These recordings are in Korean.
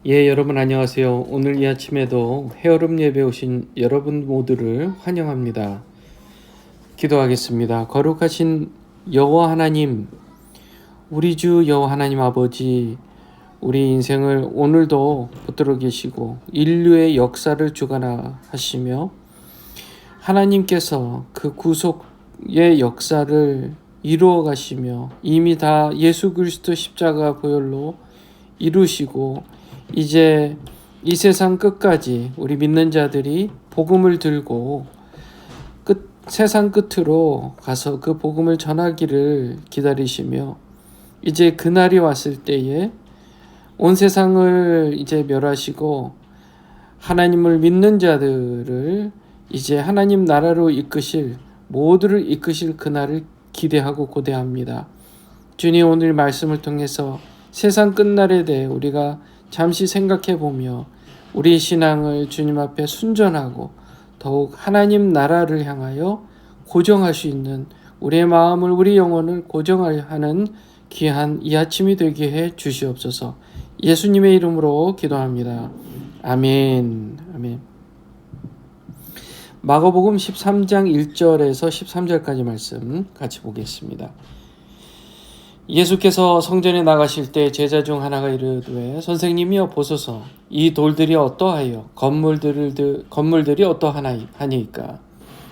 예, 여러분 안녕하세요. 오늘 이 아침에도 헤어름 예배 오신 여러분 모두를 환영합니다. 기도하겠습니다. 거룩하신 여호와 하나님, 우리 주 여호와 하나님 아버지, 우리 인생을 오늘도 붙들어 계시고 인류의 역사를 주관하시며 하나님께서 그 구속의 역사를 이루어 가시며 이미 다 예수 그리스도 십자가 보혈로 이루시고 이제 이 세상 끝까지 우리 믿는 자들이 복음을 들고 세상 끝으로 가서 그 복음을 전하기를 기다리시며 이제 그날이 왔을 때에 온 세상을 이제 멸하시고 하나님을 믿는 자들을 이제 하나님 나라로 이끄실 모두를 이끄실 그날을 기대하고 고대합니다. 주님, 오늘 말씀을 통해서 세상 끝날에 대해 우리가 잠시 생각해 보며 우리 신앙을 주님 앞에 순전하고 더욱 하나님 나라를 향하여 고정할 수 있는 우리의 마음을 우리 영혼을 고정하는 귀한 이 아침이 되게 해 주시옵소서. 예수님의 이름으로 기도합니다. 아멘. 아멘. 마가복음 13장 1절에서 13절까지 말씀 같이 보겠습니다. 예수께서 성전에 나가실 때 제자 중 하나가 이르되 선생님이여 보소서 이 돌들이 어떠하여 건물들이 어떠하니까.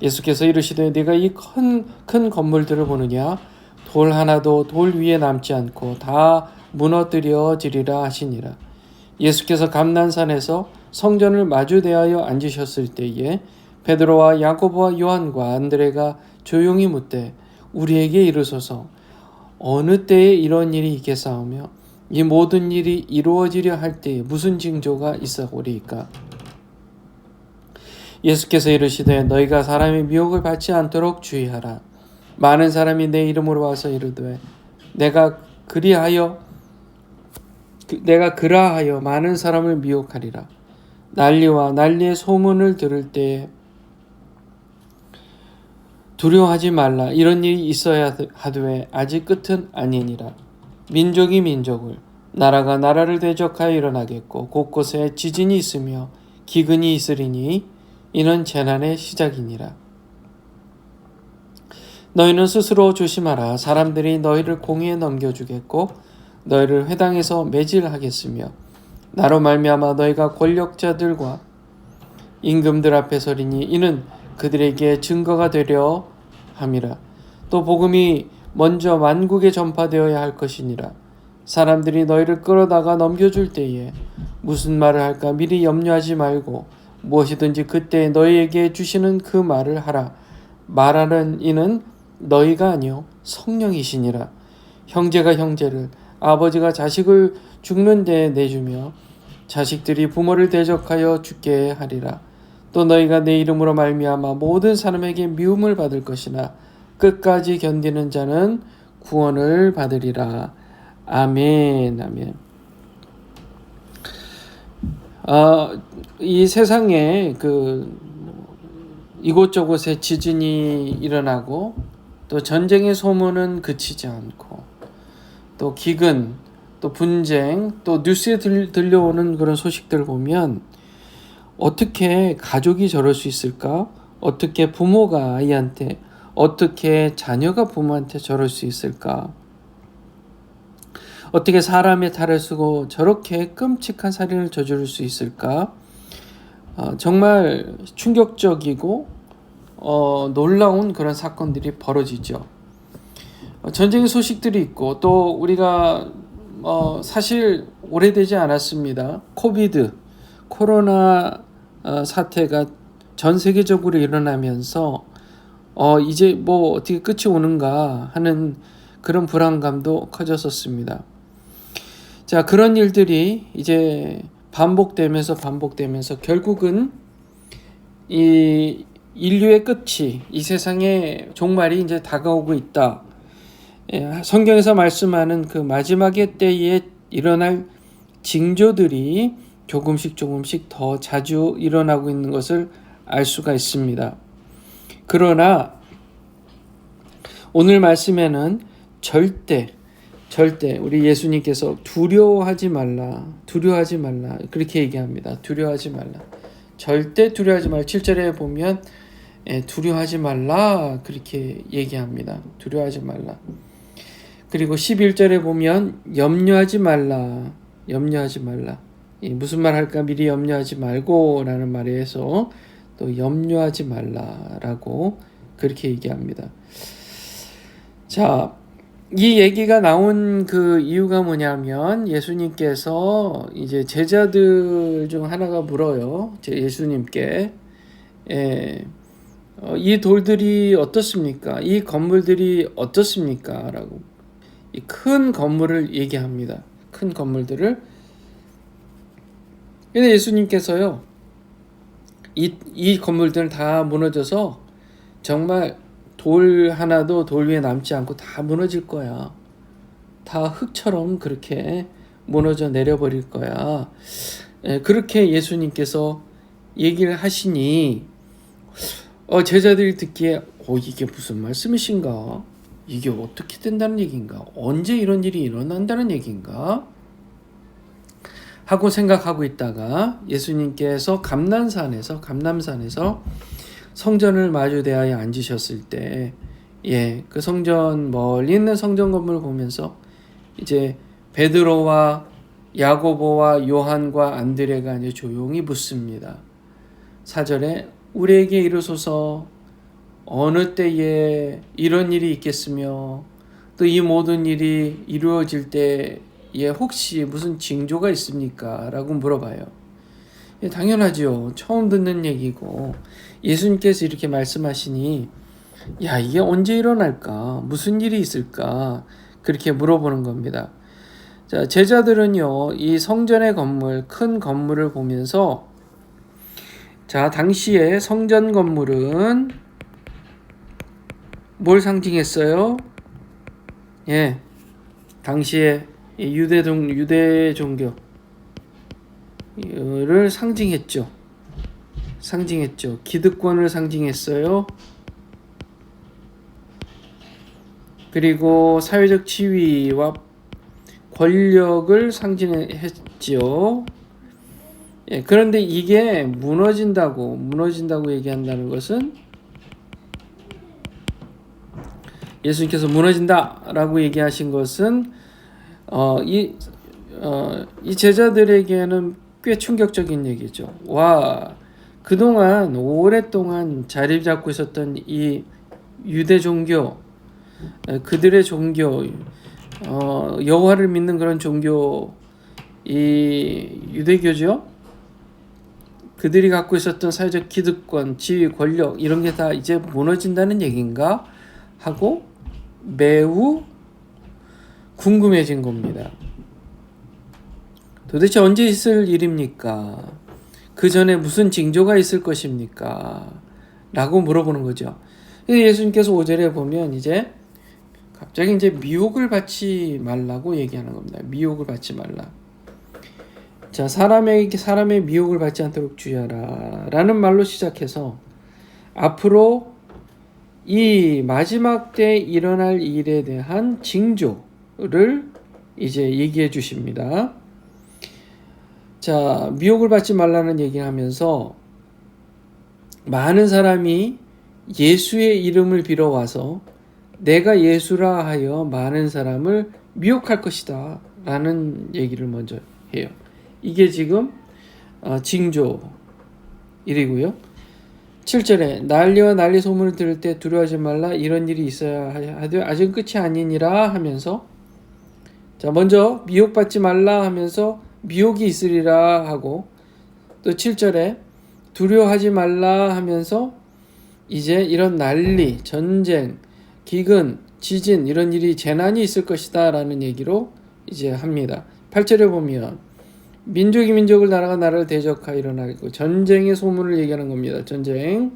예수께서 이르시되 네가 이 큰 건물들을 보느냐. 돌 하나도 돌 위에 남지 않고 다 무너뜨려지리라 하시니라. 예수께서 감난산에서 성전을 마주 대하여 앉으셨을 때에 베드로와 야고보와 요한과 안드레가 조용히 묻되 우리에게 이르소서 어느 때에 이런 일이 있겠사오며 이 모든 일이 이루어지려 할 때에 무슨 징조가 있어오리이까. 예수께서 이르시되 너희가 사람의 미혹을 받지 않도록 주의하라. 많은 사람이 내 이름으로 와서 이르되 내가 그라하여 많은 사람을 미혹하리라. 난리와 난리의 소문을 들을 때에 두려워하지 말라. 이런 일이 있어야 하되 아직 끝은 아니니라. 민족이 민족을 나라가 나라를 대적하여 일어나겠고 곳곳에 지진이 있으며 기근이 있으리니 이는 재난의 시작이니라. 너희는 스스로 조심하라. 사람들이 너희를 공의에 넘겨주겠고 너희를 회당에서 매질하겠으며 나로 말미암아 너희가 권력자들과 임금들 앞에 서리니 이는 그들에게 증거가 되려 함이라. 또 복음이 먼저 만국에 전파되어야 할 것이니라. 사람들이 너희를 끌어다가 넘겨줄 때에 무슨 말을 할까 미리 염려하지 말고 무엇이든지 그때 너희에게 주시는 그 말을 하라. 말하는 이는 너희가 아니요 성령이시니라. 형제가 형제를 아버지가 자식을 죽는 데에 내주며 자식들이 부모를 대적하여 죽게 하리라. 또 너희가 내 이름으로 말미암아 모든 사람에게 미움을 받을 것이나 끝까지 견디는 자는 구원을 받으리라. 아멘. 아멘. 이 세상에 이곳저곳에 지진이 일어나고 또 전쟁의 소문은 그치지 않고 또 기근, 또 분쟁, 또 뉴스에 들려오는 그런 소식들을 보면 어떻게 가족이 저럴 수 있을까? 어떻게 부모가 아이한테, 어떻게 자녀가 부모한테 저럴 수 있을까? 어떻게 사람의 탈을 쓰고 저렇게 끔찍한 살인을 저지를 수 있을까? 정말 충격적이고 놀라운 그런 사건들이 벌어지죠. 전쟁의 소식들이 있고 또 우리가 사실 오래되지 않았습니다. 코로나 사태가 전 세계적으로 일어나면서 이제 뭐 어떻게 끝이 오는가 하는 그런 불안감도 커졌었습니다. 자, 그런 일들이 이제 반복되면서 결국은 이 인류의 끝이, 이 세상의 종말이 이제 다가오고 있다. 성경에서 말씀하는 그 마지막의 때에 일어날 징조들이 조금씩 더 자주 일어나고 있는 것을 알 수가 있습니다. 그러나 오늘 말씀에는 절대 절대 우리 예수님께서 두려워하지 말라 그렇게 얘기합니다. 두려워하지 말라, 절대 두려워하지 말라. 7절에 보면 두려워하지 말라 그렇게 얘기합니다. 두려워하지 말라. 그리고 11절에 보면 염려하지 말라. 무슨 말 할까 미리 염려하지 말고 라는 말에서 또 염려하지 말라라고 그렇게 얘기합니다. 자, 이 얘기가 나온 그 이유가 뭐냐면 예수님께서 이제 제자들 중 하나가 물어요. 예수님께 이 돌들이 어떻습니까? 이 건물들이 어떻습니까? 라고 이 큰 건물을 얘기합니다. 큰 건물들을. 근데 예수님께서요, 이 건물들은 다 무너져서 정말 돌 하나도 돌 위에 남지 않고 다 무너질 거야. 다 흙처럼 그렇게 무너져 내려버릴 거야. 그렇게 예수님께서 얘기를 하시니 제자들이 듣기에 이게 무슨 말씀이신가? 이게 어떻게 된다는 얘기인가? 언제 이런 일이 일어난다는 얘기인가? 하고 생각하고 있다가 예수님께서 감람산에서 성전을 마주 대하여 앉으셨을 때, 그 성전 멀리 있는 성전 건물을 보면서 이제 베드로와 야고보와 요한과 안드레가 이제 조용히 묻습니다. 4절에 우리에게 이르소서 어느 때에 이런 일이 있겠으며 또 이 모든 일이 이루어질 때에 혹시 무슨 징조가 있습니까? 라고 물어봐요. 당연하죠. 처음 듣는 얘기고 예수님께서 이렇게 말씀하시니 이게 언제 일어날까? 무슨 일이 있을까? 그렇게 물어보는 겁니다. 자, 제자들은요, 이 성전의 건물, 큰 건물을 보면서 자, 당시에 성전 건물은 뭘 상징했어요? 당시에 유대 종교를 상징했죠. 기득권을 상징했어요. 그리고 사회적 지위와 권력을 상징했죠. 그런데 이게 무너진다고 얘기한다는 것은 예수님께서 무너진다라고 얘기하신 것은 이 제자들에게는 꽤 충격적인 얘기죠. 그동안 오랫동안 자리 잡고 있었던 이 유대 종교, 그들의 종교, 여호와를 믿는 그런 종교, 이 유대교죠. 그들이 갖고 있었던 사회적 기득권, 지위, 권력 이런 게 다 이제 무너진다는 얘기인가 하고 매우 궁금해진 겁니다. 도대체 언제 있을 일입니까? 그 전에 무슨 징조가 있을 것입니까? 라고 물어보는 거죠. 예수님께서 5절에 보면 이제 갑자기 이제 미혹을 받지 말라고 얘기하는 겁니다. 미혹을 받지 말라. 자, 사람의 미혹을 받지 않도록 주의하라 라는 말로 시작해서 앞으로 이 마지막 때 일어날 일에 대한 징조를 이제 얘기해 주십니다. 자, 미혹을 받지 말라는 얘기를 하면서 많은 사람이 예수의 이름을 빌어와서 내가 예수라 하여 많은 사람을 미혹할 것이다 라는 얘기를 먼저 해요. 이게 지금 징조이고요. 7절에 난리와 난리 소문을 들을 때 두려워하지 말라 이런 일이 있어야 하되 아직 끝이 아니니라 하면서 자, 먼저 미혹받지 말라 하면서 미혹이 있으리라 하고 또 7절에 두려워하지 말라 하면서 이제 이런 난리, 전쟁, 기근, 지진 이런 일이 재난이 있을 것이다 라는 얘기로 이제 합니다. 8절에 보면 민족이 민족을 나라가 나라를 대적하여 일어나고 전쟁의 소문을 얘기하는 겁니다. 전쟁.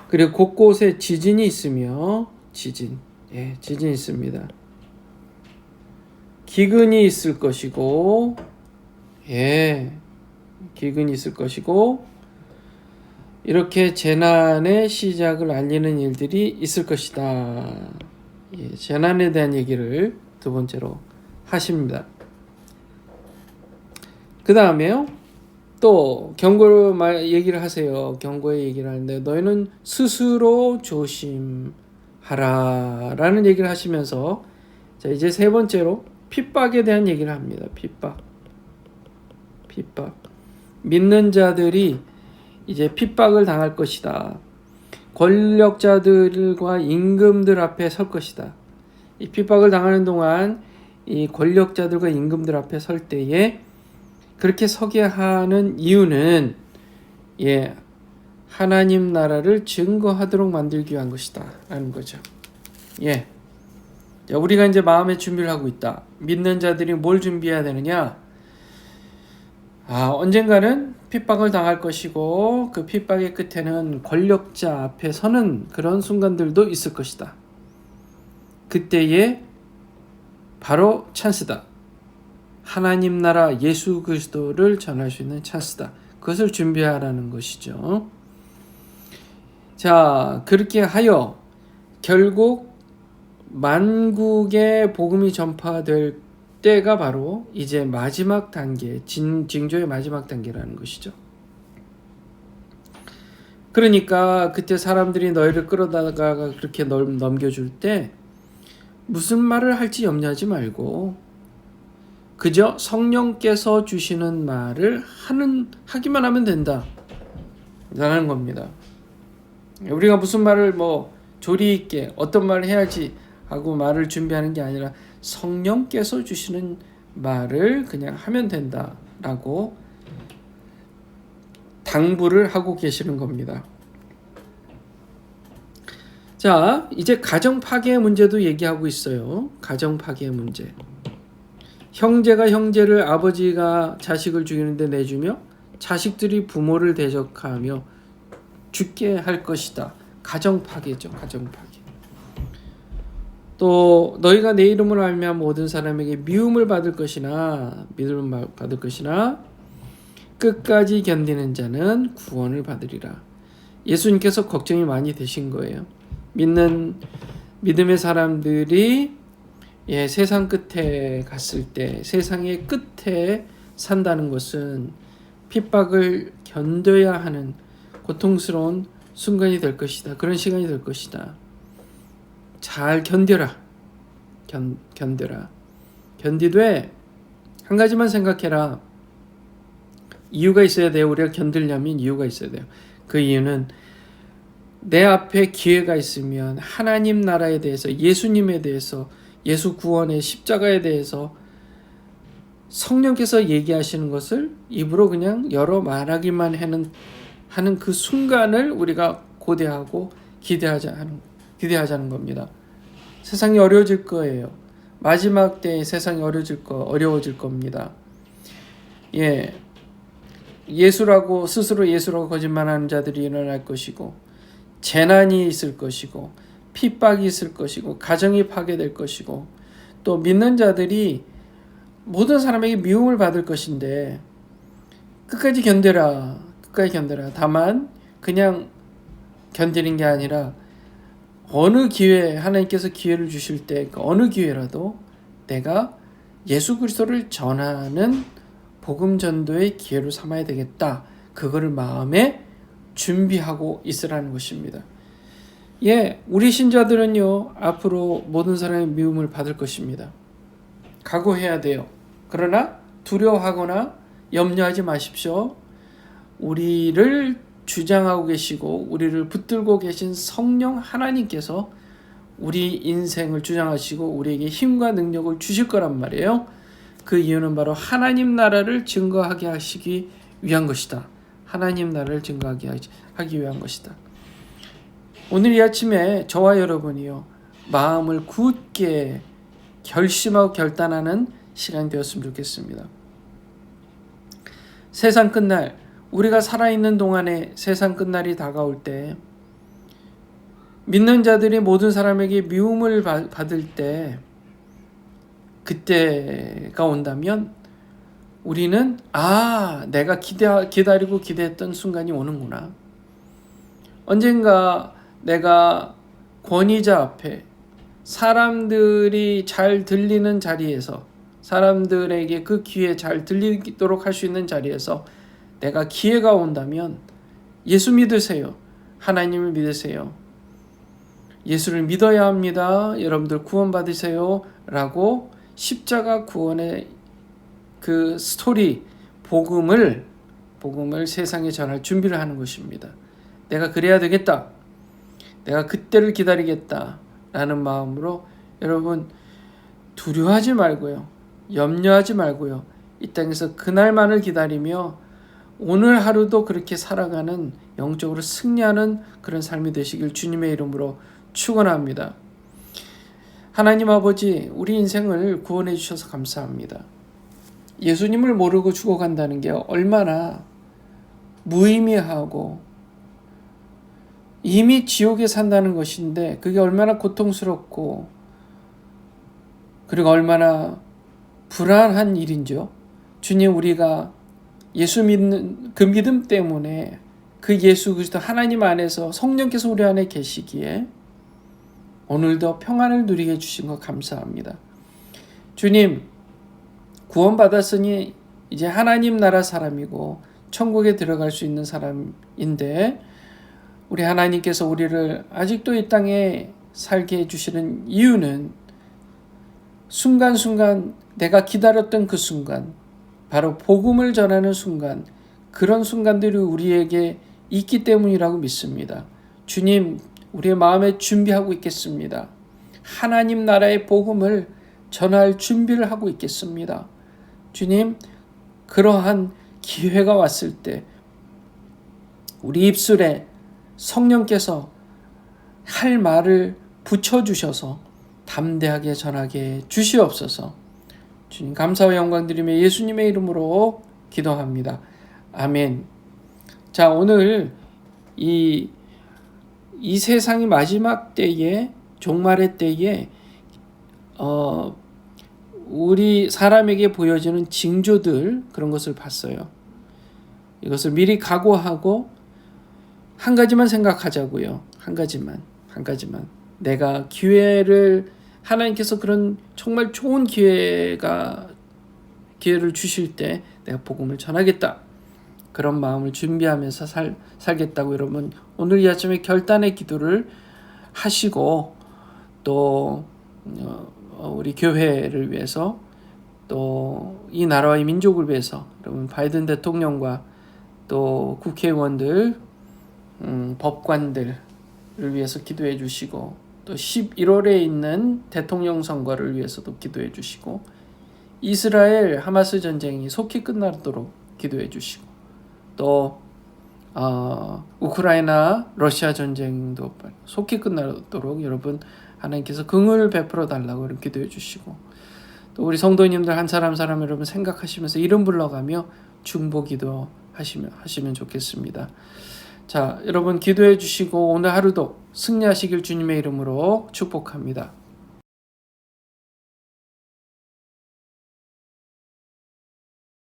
그리고 곳곳에 지진이 있으며 지진이 있습니다. 기근이 있을 것이고 기근이 있을 것이고 이렇게 재난의 시작을 알리는 일들이 있을 것이다. 재난에 대한 얘기를 두 번째로 하십니다. 그 다음에요. 또 경고를 얘기를 하세요. 경고의 얘기를 하는데 너희는 스스로 조심하라라는 얘기를 하시면서 자 이제 세 번째로 핍박에 대한 얘기를 합니다. 핍박. 믿는 자들이 이제 핍박을 당할 것이다. 권력자들과 임금들 앞에 설 것이다. 이 핍박을 당하는 동안 이 권력자들과 임금들 앞에 설 때에 그렇게 서게 하는 이유는 하나님 나라를 증거하도록 만들기 위한 것이다 라는 거죠. 자, 우리가 이제 마음의 준비를 하고 있다. 믿는 자들이 뭘 준비해야 되느냐? 언젠가는 핍박을 당할 것이고 그 핍박의 끝에는 권력자 앞에 서는 그런 순간들도 있을 것이다. 그때에 바로 찬스다. 하나님 나라 예수 그리스도를 전할 수 있는 찬스다. 그것을 준비하라는 것이죠. 자, 그렇게 하여 결국 만국에 복음이 전파될 때가 바로 이제 마지막 단계, 징조의 마지막 단계라는 것이죠. 그러니까 그때 사람들이 너희를 끌어다가 그렇게 넘겨줄 때 무슨 말을 할지 염려하지 말고 그저 성령께서 주시는 말을 하기만 하면 된다 라는 겁니다. 우리가 무슨 말을 조리 있게 어떤 말을 해야지 하고 말을 준비하는 게 아니라 성령께서 주시는 말을 그냥 하면 된다라고 당부를 하고 계시는 겁니다. 자, 이제 가정 파괴의 문제도 얘기하고 있어요. 가정 파괴의 문제. 형제가 형제를, 아버지가 자식을 죽이는데 내주며 자식들이 부모를 대적하며 죽게 할 것이다. 가정 파괴죠. 가정 파괴. 또 너희가 내 이름으로 알면 모든 사람에게 미움을 받을 것이나 끝까지 견디는 자는 구원을 받으리라. 예수님께서 걱정이 많이 되신 거예요. 믿음의 사람들이 세상 끝에 갔을 때, 세상의 끝에 산다는 것은 핍박을 견뎌야 하는 고통스러운 순간이 될 것이다. 그런 시간이 될 것이다. 잘 견뎌라. 견뎌라. 견디되 한 가지만 생각해라. 이유가 있어야 돼요. 우리가 견디려면 이유가 있어야 돼요. 그 이유는 내 앞에 기회가 있으면 하나님 나라에 대해서, 예수님에 대해서, 예수 구원의 십자가에 대해서 성령께서 얘기하시는 것을 입으로 그냥 열어 말하기만 하는 그 순간을 우리가 고대하고 기대하자는 겁니다. 세상이 어려워질 거예요. 마지막 때에 세상이 어려워질 겁니다. 스스로 예수라고 거짓말하는 자들이 일어날 것이고, 재난이 있을 것이고, 핍박이 있을 것이고, 가정이 파괴될 것이고, 또 믿는 자들이 모든 사람에게 미움을 받을 것인데 끝까지 견뎌라. 다만 그냥 견디는 게 아니라 어느 기회, 하나님께서 기회를 주실 때 그 어느 기회라도 내가 예수 그리스도를 전하는 복음 전도의 기회로 삼아야 되겠다. 그거를 마음에 준비하고 있으라는 것입니다. 우리 신자들은요, 앞으로 모든 사람의 미움을 받을 것입니다. 각오해야 돼요. 그러나 두려워하거나 염려하지 마십시오. 우리를 주장하고 계시고 우리를 붙들고 계신 성령 하나님께서 우리 인생을 주장하시고 우리에게 힘과 능력을 주실 거란 말이에요. 그 이유는 바로 하나님 나라를 증거하게 하시기 위한 것이다. 하나님 나라를 증거하게 하기 위한 것이다. 오늘 이 아침에 저와 여러분이요, 마음을 굳게 결심하고 결단하는 시간이 되었으면 좋겠습니다. 세상 끝날, 우리가 살아있는 동안에 세상 끝날이 다가올 때, 믿는 자들이 모든 사람에게 미움을 받을 때, 그때가 온다면 우리는 내가 기다리고 기대했던 순간이 오는구나. 언젠가 내가 권위자 앞에, 사람들이 잘 들리는 자리에서, 사람들에게 그 귀에 잘 들리도록 할 수 있는 자리에서 내가 기회가 온다면 예수 믿으세요. 하나님을 믿으세요. 예수를 믿어야 합니다. 여러분들 구원받으세요. 라고 십자가 구원의 그 스토리, 복음을 세상에 전할 준비를 하는 것입니다. 내가 그래야 되겠다. 내가 그때를 기다리겠다. 라는 마음으로 여러분 두려워하지 말고요. 염려하지 말고요. 이 땅에서 그날만을 기다리며 오늘 하루도 그렇게 살아가는, 영적으로 승리하는 그런 삶이 되시길 주님의 이름으로 축원합니다. 하나님 아버지, 우리 인생을 구원해 주셔서 감사합니다. 예수님을 모르고 죽어간다는 게 얼마나 무의미하고 이미 지옥에 산다는 것인데 그게 얼마나 고통스럽고 그리고 얼마나 불안한 일인지요. 주님, 우리가 예수 믿는 그 믿음 때문에 그 예수 그리스도 하나님 안에서 성령께서 우리 안에 계시기에 오늘도 평안을 누리게 해주신 것 감사합니다. 주님, 구원받았으니 이제 하나님 나라 사람이고 천국에 들어갈 수 있는 사람인데 우리 하나님께서 우리를 아직도 이 땅에 살게 해주시는 이유는 순간순간 내가 기다렸던 그 순간, 바로 복음을 전하는 순간, 그런 순간들이 우리에게 있기 때문이라고 믿습니다. 주님, 우리의 마음에 준비하고 있겠습니다. 하나님 나라의 복음을 전할 준비를 하고 있겠습니다. 주님, 그러한 기회가 왔을 때 우리 입술에 성령께서 할 말을 붙여주셔서 담대하게 전하게 주시옵소서. 주님, 감사와 영광 드리며 예수님의 이름으로 기도합니다. 아멘. 자, 오늘 이 세상이 마지막 때에, 종말의 때에 우리 사람에게 보여지는 징조들, 그런 것을 봤어요. 이것을 미리 각오하고 한 가지만 생각하자고요. 한 가지만. 내가 기회를, 하나님께서 그런 정말 좋은 기회를 주실 때 내가 복음을 전하겠다. 그런 마음을 준비하면서 살겠다고 여러분 오늘 이 아침에 결단의 기도를 하시고 또 우리 교회를 위해서 또 이 나라와 이 민족을 위해서 여러분 바이든 대통령과 또 국회의원들, 법관들을 위해서 기도해 주시고 또 11월에 있는 대통령 선거를 위해서도 기도해 주시고 이스라엘 하마스 전쟁이 속히 끝나도록 기도해 주시고 또 우크라이나 러시아 전쟁도 속히 끝나도록 여러분 하나님께서 긍휼을 베풀어 달라고 기도해 주시고 또 우리 성도님들 한 사람 여러분 생각하시면서 이름 불러가며 중보기도 하시면 좋겠습니다. 자, 여러분 기도해 주시고 오늘 하루도 승리하시길 주님의 이름으로 축복합니다.